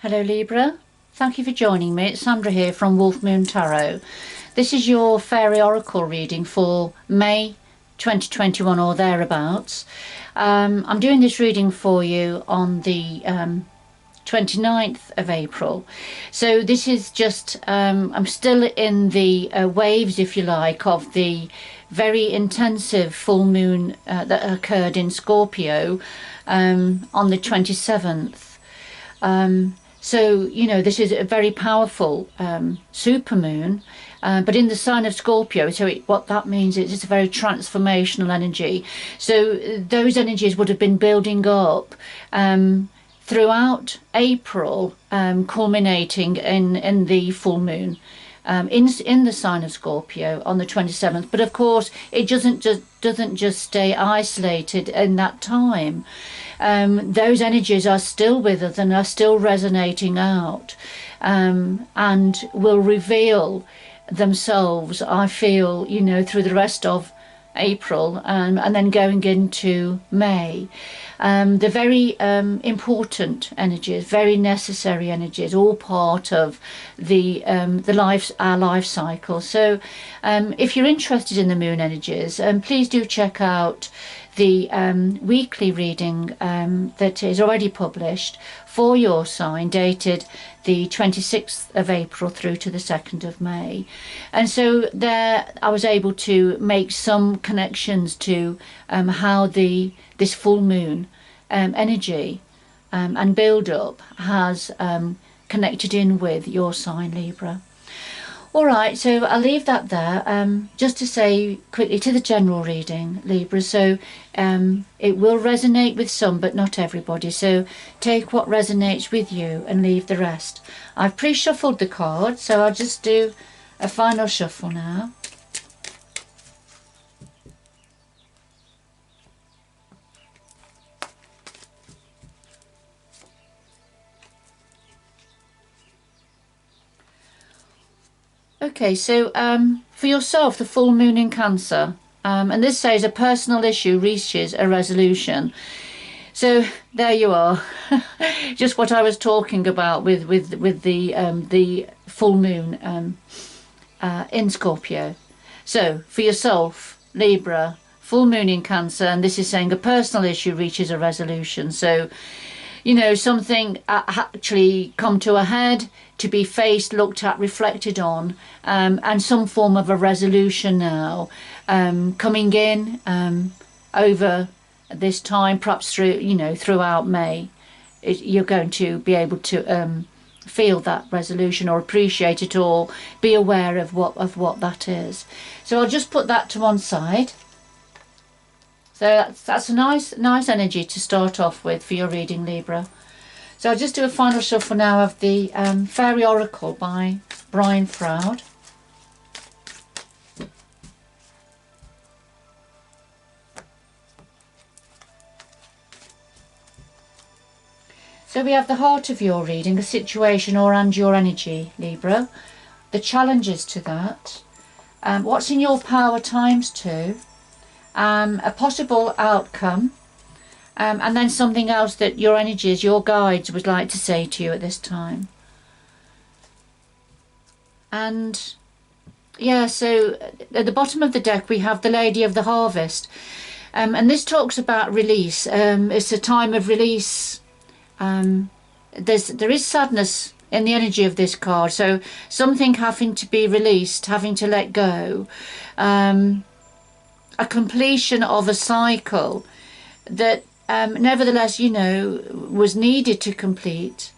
Hello Libra, thank you for joining me. It's Sandra here from Wolf Moon Tarot. This is your Faery Oracle reading for May 2021 or thereabouts. I'm doing this reading for you on the 29th of April. So this is just, I'm still in the waves, if you like, of the very intensive full moon that occurred in Scorpio on the 27th. So, you know, this is a very powerful supermoon, but in the sign of Scorpio. So what that means is it's a very transformational energy. So those energies would have been building up throughout April, culminating in the full moon in the sign of Scorpio on the 27th. But of course, it doesn't just stay isolated in that time. Those energies are still with us and are still resonating out, and will reveal themselves, I feel, you know, through the rest of April, and then going into May. They're very important energies, very necessary energies, all part of our life cycle. So if you're interested in the moon energies, please do check out the weekly reading that is already published for your sign, dated the 26th of April through to the 2nd of May. And so there I was able to make some connections to how this full moon energy and build up has connected in with your sign, Libra. Alright, so I'll leave that there, just to say quickly to the general reading, Libra. So it will resonate with some, but not everybody. So take what resonates with you and leave the rest. I've pre-shuffled the cards, so I'll just do a final shuffle now. Okay, so for yourself, the full moon in Cancer, and this says a personal issue reaches a resolution. So there you are, just what I was talking about with the full moon in Scorpio. So for yourself, Libra, full moon in Cancer, and this is saying a personal issue reaches a resolution. So, you know, something actually come to a head, to be faced, looked at, reflected on, and some form of a resolution now coming in over this time, perhaps through, you know, throughout May. You're going to be able to feel that resolution or appreciate it, or be aware of what that is. So I'll just put that to one side. So that's a nice energy to start off with for your reading, Libra. So I'll just do a final shuffle now of the Faery Oracle by Brian Froud. So we have the heart of your reading, a situation and your energy, Libra. The challenges to that. What's in your power ×2. A possible outcome. And then something else that your energies, your guides would like to say to you at this time. And yeah, so at the bottom of the deck we have the Lady of the Harvest. And this talks about release. It's a time of release. There is sadness in the energy of this card. So something having to be released, having to let go. A completion of a cycle that nevertheless, you know, was needed to complete.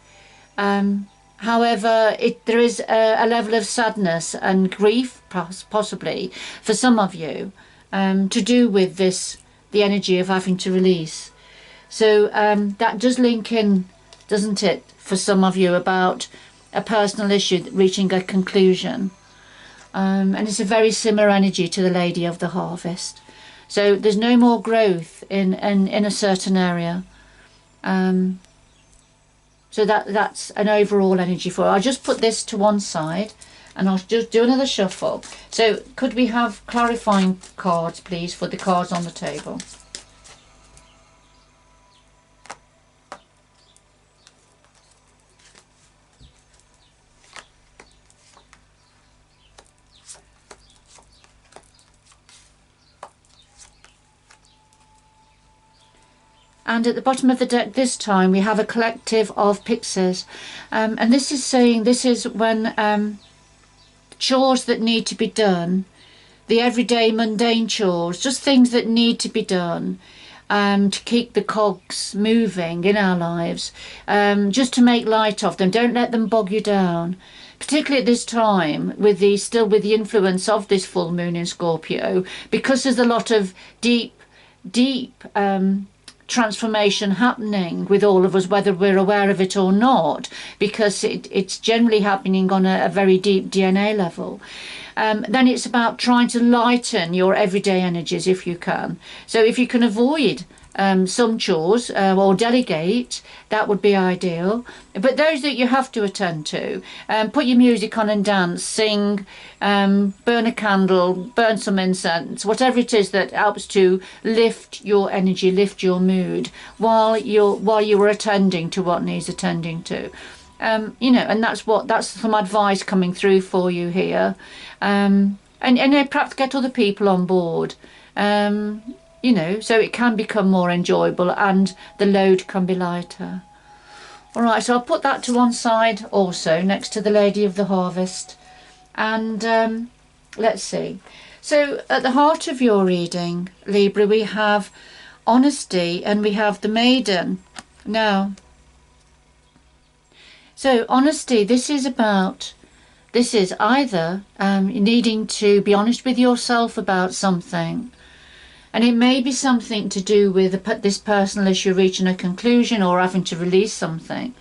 However, there is a level of sadness and grief, possibly, for some of you, to do with the energy of having to release. So that does link in, doesn't it, for some of you, about a personal issue reaching a conclusion. And it's a very similar energy to the Lady of the Harvest. So there's no more growth in a certain area. So that's an overall energy for it. I'll just put this to one side and I'll just do another shuffle. So could we have clarifying cards, please, for the cards on the table? And at the bottom of the deck this time we have a collective of pixies, and this is saying this is when chores that need to be done, the everyday mundane chores, just things that need to be done to keep the cogs moving in our lives, just to make light of them. Don't let them bog you down, particularly at this time with the influence of this full moon in Scorpio, because there's a lot of deep transformation happening with all of us, whether we're aware of it or not, because it's generally happening on a very deep DNA level. Then it's about trying to lighten your everyday energies if you can. So if you can avoid some chores or delegate, that would be ideal. But those that you have to attend to, put your music on and dance, sing, burn a candle, burn some incense, whatever it is that helps to lift your energy, lift your mood while you're attending to what needs attending to. You know, and that's some advice coming through for you here. And perhaps get other people on board, you know, so it can become more enjoyable and the load can be lighter. All right, so I'll put that to one side also next to the Lady of the Harvest. And let's see. So at the heart of your reading, Libra, we have honesty and we have the Maiden. Now, so honesty, this is either needing to be honest with yourself about something, and it may be something to do with this personal issue reaching a conclusion or having to release something.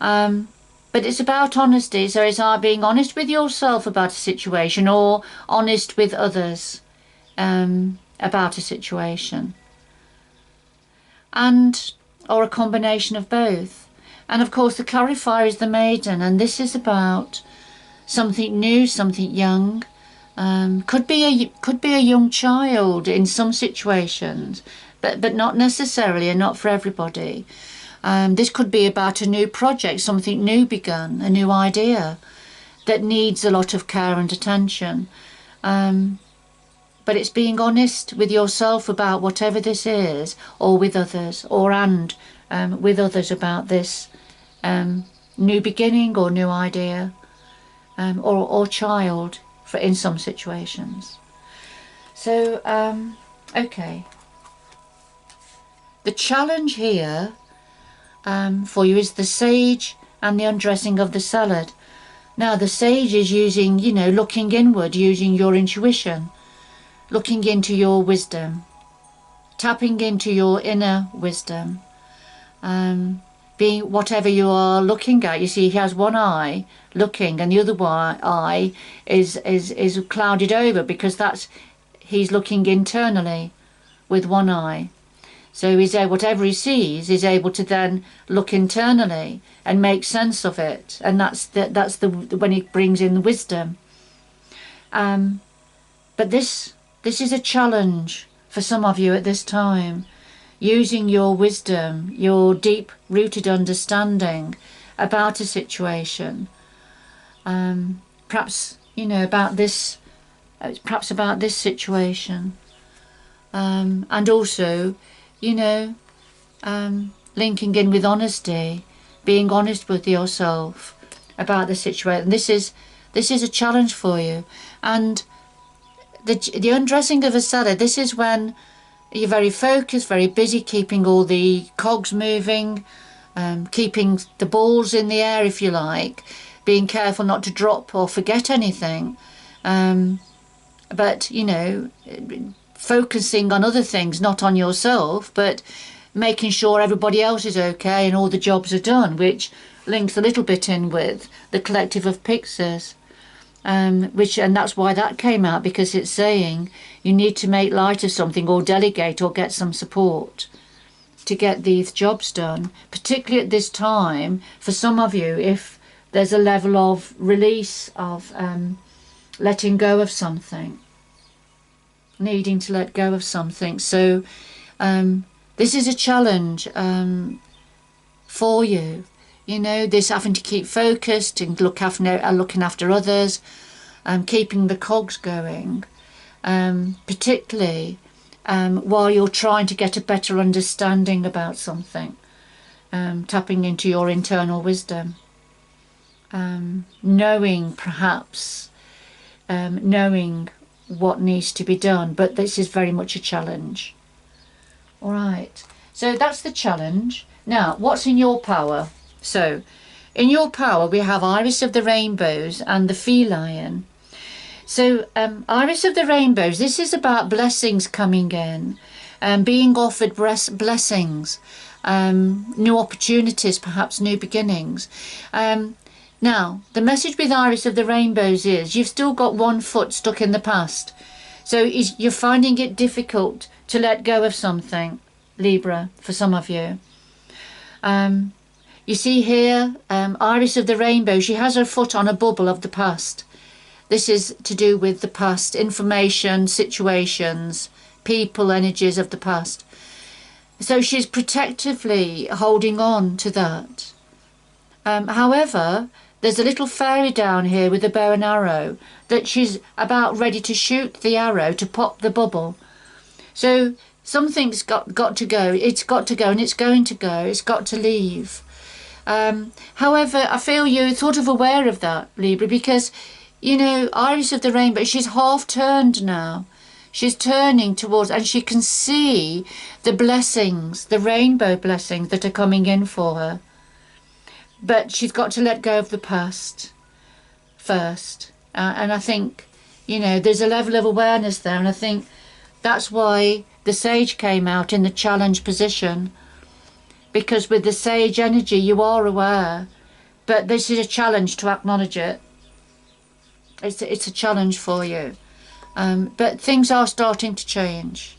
But it's about honesty, so it's being honest with yourself about a situation or honest with others about a situation, or a combination of both. And of course the clarifier is the Maiden, and this is about something new, something young. Could be a young child in some situations, but not necessarily, and not for everybody. This could be about a new project, something new begun, a new idea that needs a lot of care and attention. But it's being honest with yourself about whatever this is, or with others, with others about this new beginning or new idea, or child in some situations. So okay, the challenge here for you is the Sage and the undressing of the salad. Now the Sage is using, you know, looking inward, using your intuition, looking into your wisdom, tapping into your inner wisdom, being whatever you are looking at. You see, he has one eye looking and the other eye is clouded over, because he's looking internally with one eye. So whatever he sees is able to then look internally and make sense of it, and that's when he brings in the wisdom. But this is a challenge for some of you at this time, using your wisdom, your deep-rooted understanding about a situation. Perhaps, you know, about this situation, and also, you know, linking in with honesty, being honest with yourself about the situation. This is a challenge for you. And the undressing of a salad, this is when you're very focused, very busy, keeping all the cogs moving, keeping the balls in the air, if you like, being careful not to drop or forget anything. But, you know, focusing on other things, not on yourself, but making sure everybody else is okay and all the jobs are done, which links a little bit in with the collective of Pixies. And that's why that came out, because it's saying you need to make light of something or delegate or get some support to get these jobs done, particularly at this time. For some of you, if there's a level of release of letting go of something, needing to let go of something. So this is a challenge for you. You know, this having to keep focused and looking after others, keeping the cogs going, particularly while you're trying to get a better understanding about something, tapping into your internal wisdom, knowing perhaps, knowing what needs to be done, but this is very much a challenge. All right, so that's the challenge. Now, what's in your power? So, in your power, we have Iris of the Rainbows and the Feline. So, Iris of the Rainbows, this is about blessings coming in, being offered blessings, new opportunities, perhaps new beginnings. Now, the message with Iris of the Rainbows is you've still got one foot stuck in the past. So you're finding it difficult to let go of something, Libra, for some of you. You see here, Iris of the Rainbow, she has her foot on a bubble of the past. This is to do with the past, information, situations, people, energies of the past. So she's protectively holding on to that. However, there's a little fairy down here with a bow and arrow that she's about ready to shoot the arrow to pop the bubble. So something's got to go. It's got to go, and it's going to go. It's got to leave. However, I feel you're sort of aware of that, Libra, because, you know, Iris of the Rainbow, she's half turned now. She's turning towards, and she can see the blessings, the rainbow blessings that are coming in for her. But she's got to let go of the past first. And I think, you know, there's a level of awareness there. And I think that's why the Sage came out in the challenge position. Because with the Sage energy, you are aware. But this is a challenge to acknowledge it. It's a challenge for you. But things are starting to change.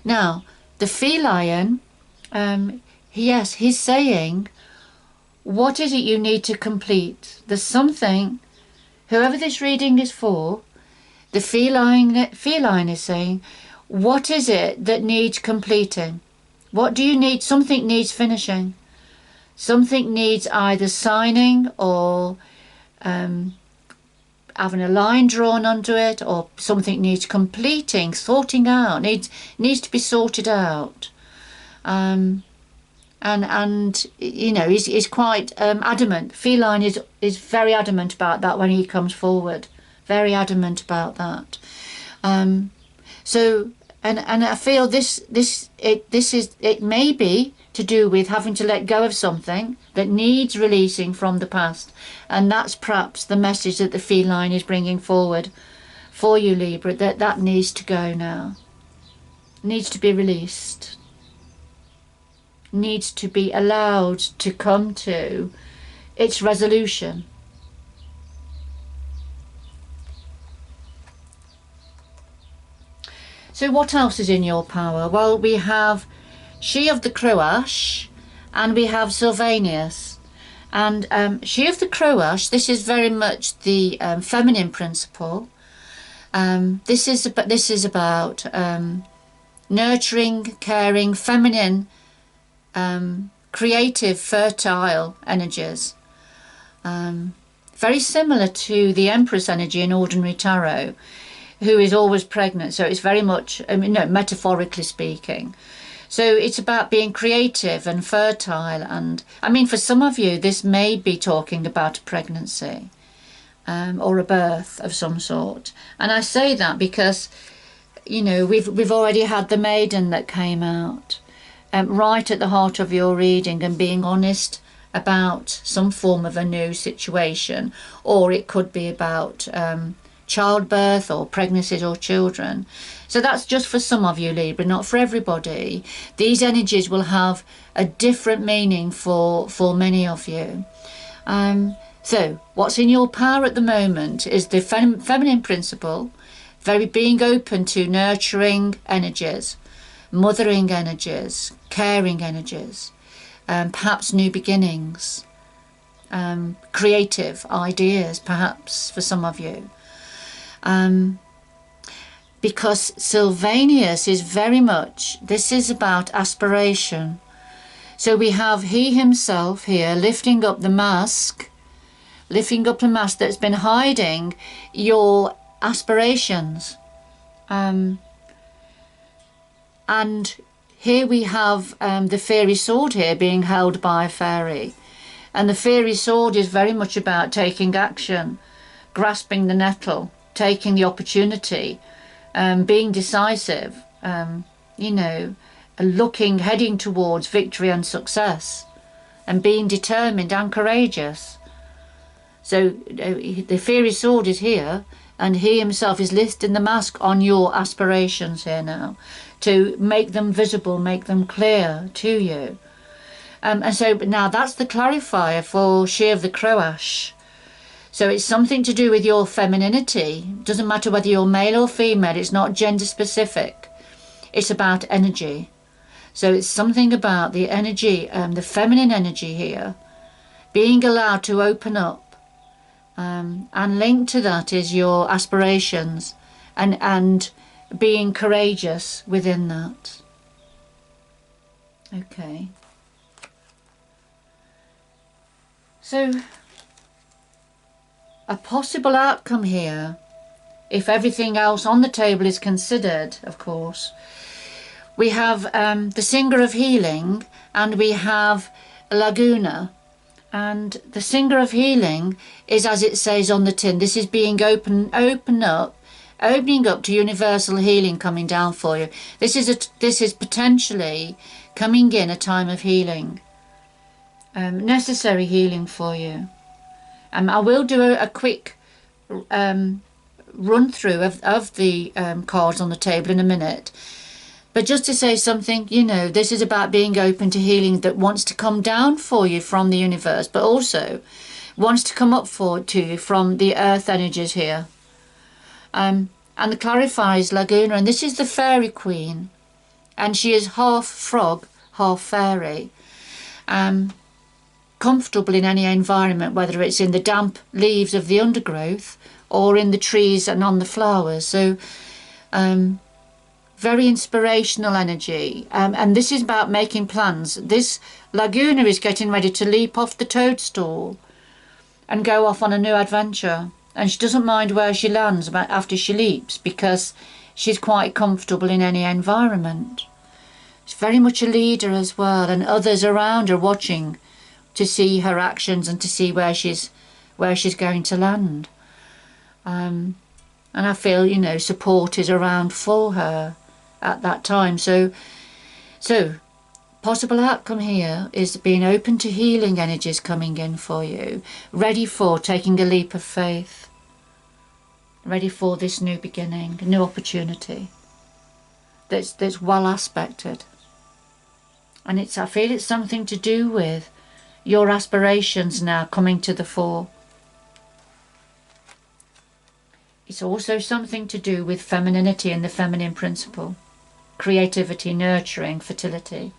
Now, the Feline, yes, he's saying, what is it you need to complete? There's something, whoever this reading is for, the feline is saying, what is it that needs completing? What do you need? Something needs finishing. Something needs either signing or having a line drawn onto it, or something needs completing, sorting out, needs to be sorted out. And you know, he's quite adamant. Feline is very adamant about that when he comes forward. Very adamant about that. So I feel it may be to do with having to let go of something that needs releasing from the past, and that's perhaps the message that the Feline is bringing forward for you, Libra. That needs to go now. Needs to be released. Needs to be allowed to come to its resolution. So what else is in your power? Well, we have She of the Croash and we have Sylvanus. And She of the Croash, this is very much the feminine principle. This is about nurturing, caring, feminine, creative, fertile energies. Very similar to the Empress energy in ordinary tarot, who is always pregnant. So it's very much, metaphorically speaking. So it's about being creative and fertile. And I mean, for some of you, this may be talking about a pregnancy or a birth of some sort. And I say that because, you know, we've already had the Maiden that came out. Right at the heart of your reading, and being honest about some form of a new situation, or it could be about childbirth or pregnancies or children. So that's just for some of you, Libra, not for everybody. These energies will have a different meaning for many of you. So what's in your power at the moment is the feminine principle, very being open to nurturing energies, mothering energies, caring energies, perhaps new beginnings, creative ideas, perhaps, for some of you. Because Sylvanus is very much, this is about aspiration. So we have he himself here lifting up the mask that's been hiding your aspirations. And here we have the fairy sword here being held by a fairy. And the fairy sword is very much about taking action, grasping the nettle, taking the opportunity, being decisive, you know, heading towards victory and success, and being determined and courageous. So the fairy sword is here, and he himself is lifting the mask on your aspirations here now, to make them visible, make them clear to you. And so now that's the clarifier for She of the Crowash. So it's something to do with your femininity. Doesn't matter whether you're male or female, it's not gender specific. It's about energy. So it's something about the energy, the feminine energy here, being allowed to open up. And linked to that is your aspirations and being courageous within that. Okay. So a possible outcome here, if everything else on the table is considered, of course, we have the Singer of Healing, and we have Laguna. And the Singer of Healing is, as it says on the tin, this is being opening up to universal healing coming down for you. This is potentially coming in a time of healing, necessary healing for you. I will do a quick run through of the cards on the table in a minute. But just to say something, you know, this is about being open to healing that wants to come down for you from the universe, but also wants to come up to you from the earth energies here. And the clarifies Laguna, and this is the fairy queen, and she is half frog, half fairy. Comfortable in any environment, whether it's in the damp leaves of the undergrowth or in the trees and on the flowers. So very inspirational energy, and this is about making plans. This Laguna is getting ready to leap off the toadstool and go off on a new adventure, and she doesn't mind where she lands after she leaps, because she's quite comfortable in any environment. She's very much a leader as well, and others around her watching to see her actions and to see where she's going to land. And I feel, you know, support is around for her at that time. So possible outcome here is being open to healing energies coming in for you, ready for taking a leap of faith, ready for this new beginning, a new opportunity that's well aspected. And I feel it's something to do with your aspirations now coming to the fore. It's also something to do with femininity and the feminine principle. Creativity, nurturing, fertility.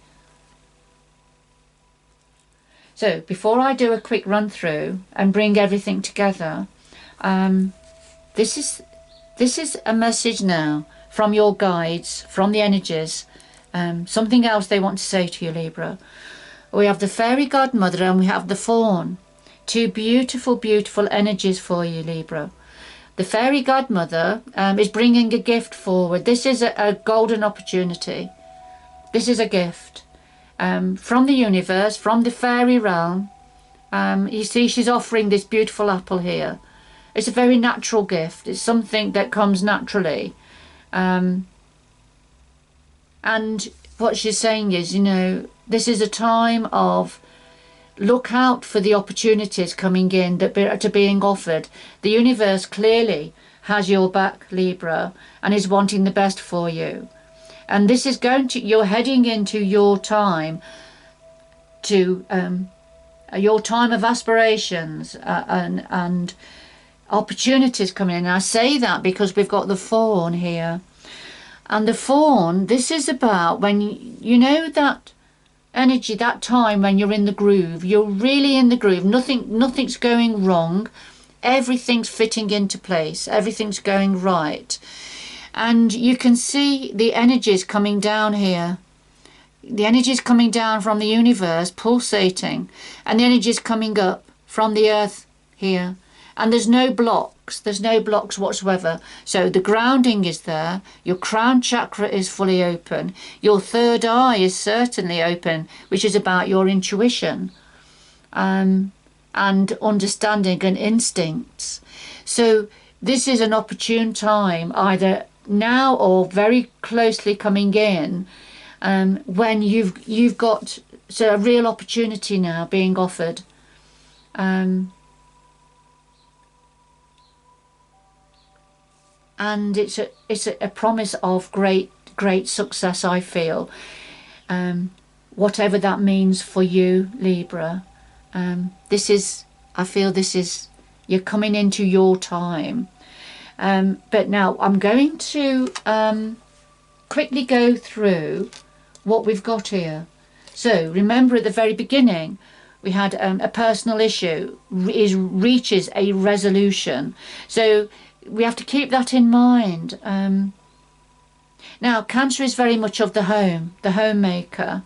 So before I do a quick run through and bring everything together, this is a message now from your guides, from the energies, something else they want to say to you, Libra. We have the fairy godmother and we have the fawn. Two beautiful, beautiful energies for you, Libra. The fairy godmother is bringing a gift forward. This is a golden opportunity. This is a gift from the universe, from the fairy realm. You see, she's offering this beautiful apple here. It's a very natural gift. It's something that comes naturally. And what she's saying is, you know, this is a time of look out for the opportunities coming in that are being offered. The universe clearly has your back, Libra, and is wanting the best for you. And this is you're heading into your time your time of aspirations and opportunities coming in. And I say that because we've got the fawn here. And the fawn, this is about when you know that energy, that time when you're in the groove, you're really in the groove, nothing's going wrong, everything's fitting into place, everything's going right, and you can see the energies coming down here, the energies coming down from the universe pulsating, and the energies coming up from the earth here, And there's no blocks. There's no blocks whatsoever. So the grounding is there. Your crown chakra is fully open. Your third eye is certainly open, which is about your intuition and understanding and instincts. So this is an opportune time, either now or very closely coming in, when you've got a real opportunity now being offered. And it's a promise of great success, I feel, whatever that means for you, Libra. I feel this is, you're coming into your time. But now I'm going to quickly go through what we've got here. So remember, at the very beginning we had a personal issue reaches a resolution. So we have to keep that in mind. Now Cancer is very much of the homemaker.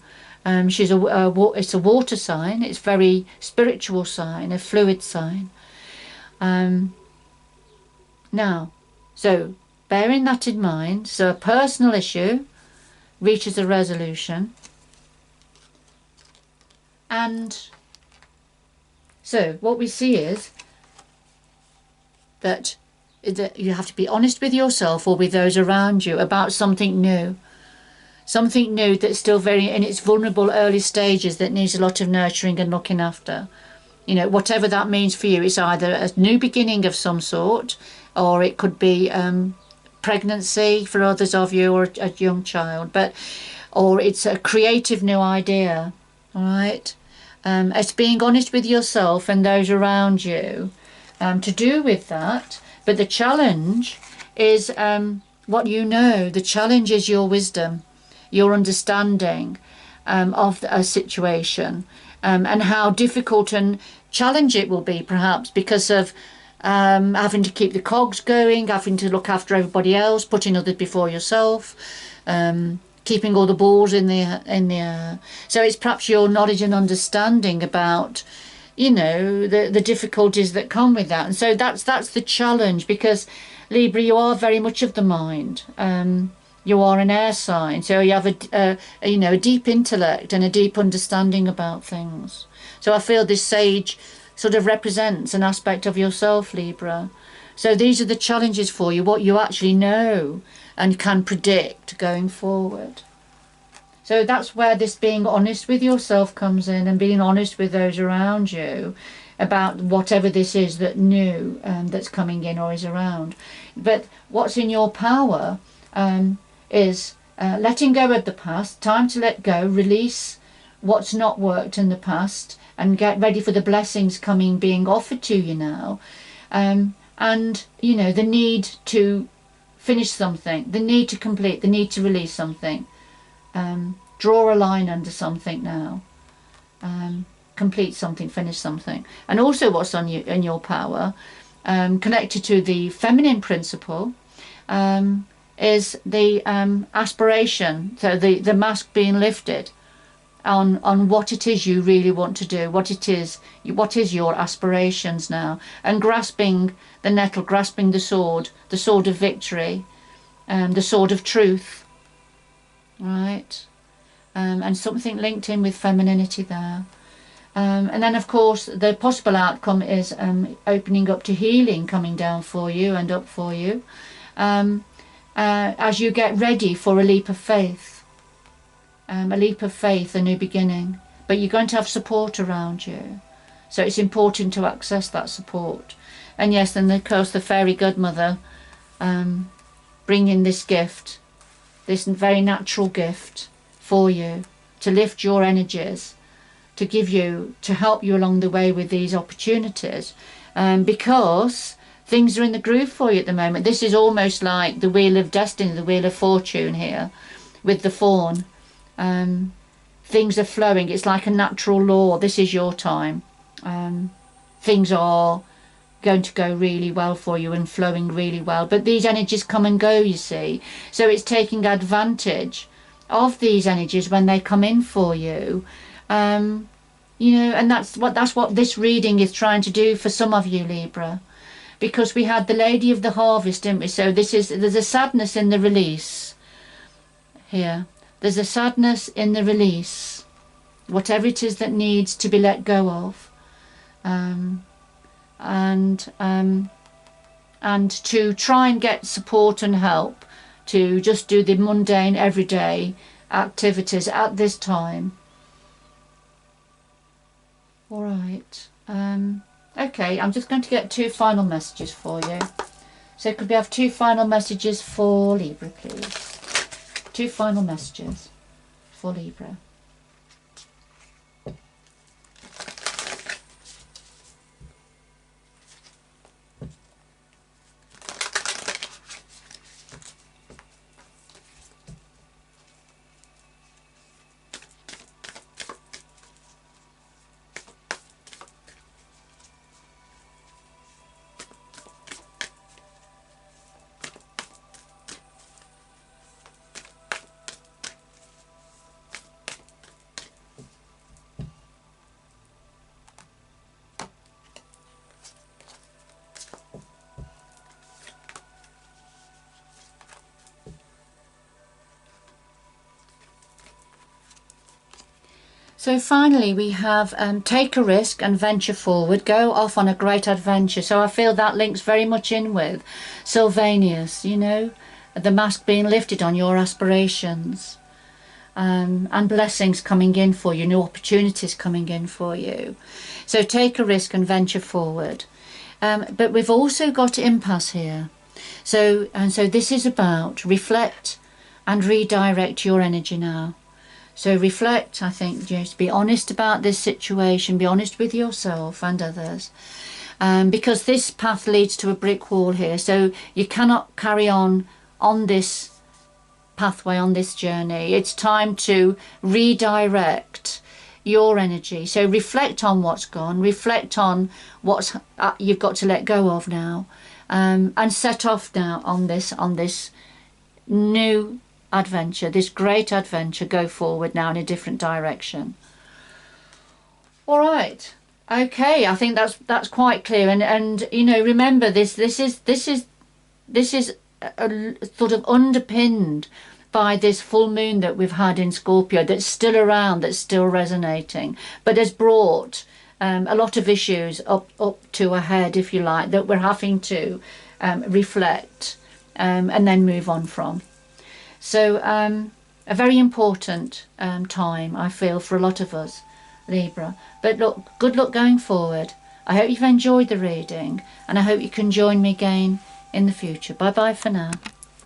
She's it's a water sign. It's very spiritual sign, a fluid sign. Now, so bearing that in mind, so a personal issue reaches a resolution, and so what we see is that you have to be honest with yourself or with those around you about something new that's still very in its vulnerable early stages, that needs a lot of nurturing and looking after. You know, whatever that means for you, it's either a new beginning of some sort, or it could be pregnancy for others of you, or a young child, or it's a creative new idea. All right, it's being honest with yourself and those around you to do with that. But the challenge is what you know. The challenge is your wisdom, your understanding of a situation, and how difficult and challenge it will be, perhaps because of having to keep the cogs going, having to look after everybody else, putting others before yourself, keeping all the balls in the air. So it's perhaps your knowledge and understanding about, you know, the difficulties that come with that. And so that's the challenge, because Libra, you are very much of the mind. You are an air sign, so you have a deep intellect and a deep understanding about things. So I feel this sage sort of represents an aspect of yourself, Libra. So these are the challenges for you, what you actually know and can predict going forward. So that's where this being honest with yourself comes in, and being honest with those around you about whatever this is that new that's coming in or is around. But what's in your power is letting go of the past. Time to let go, release what's not worked in the past, and get ready for the blessings being offered to you now. And you know, the need to finish something, the need to complete, the need to release something, draw a line under something now, complete something, finish something. And also what's in your power, connected to the feminine principle, is the aspiration, so the mask being lifted on what it is you really want to do, what is your aspirations now, and grasping the nettle, grasping the sword of victory, the sword of truth, right? And something linked in with femininity there. And then of course the possible outcome is opening up to healing coming down for you and up for you, as you get ready for a leap of faith. A new beginning. But you're going to have support around you, so it's important to access that support. And yes, then of course the fairy godmother bringing this gift, this very natural gift for you to lift your energies, to help you along the way with these opportunities, because things are in the groove for you at the moment. This is almost like the wheel of destiny, the wheel of fortune here with the fawn. Things are flowing. It's like a natural law. This is your time. Things are going to go really well for you and flowing really well. But these energies come and go, you see. So it's taking advantage of these energies when they come in for you. You know, and that's what this reading is trying to do for some of you, Libra. because we had the Lady of the Harvest, didn't we? So there's a sadness in the release here. There's a sadness in the release, whatever it is that needs to be let go of, and to try and get support and help to just do the mundane everyday activities at this time. All right. Okay, I'm just going to get 2 final messages for you. So could we have 2 final messages for Libra, please? 2 final messages for Libra. So finally we have take a risk and venture forward, go off on a great adventure. So I feel that links very much in with Sylvanus, you know, the mask being lifted on your aspirations, and blessings coming in for you, new opportunities coming in for you. So take a risk and venture forward. But we've also got impasse here. So this is about reflect and redirect your energy now. So reflect, I think, just be honest about this situation, be honest with yourself and others, because this path leads to a brick wall here. So you cannot carry on this pathway, on this journey. It's time to redirect your energy. So reflect on what's gone, reflect on what's you've got to let go of now, and set off now on this new adventure, this great adventure. Go forward now in a different direction. All right, okay, I think that's quite clear. And you know, remember this is a sort of underpinned by this full moon that we've had in Scorpio, that's still around, that's still resonating, but has brought a lot of issues up to a head, if you like, that we're having to reflect and then move on from. So a very important time, I feel, for a lot of us, Libra. But look, good luck going forward. I hope you've enjoyed the reading, and I hope you can join me again in the future. Bye bye for now.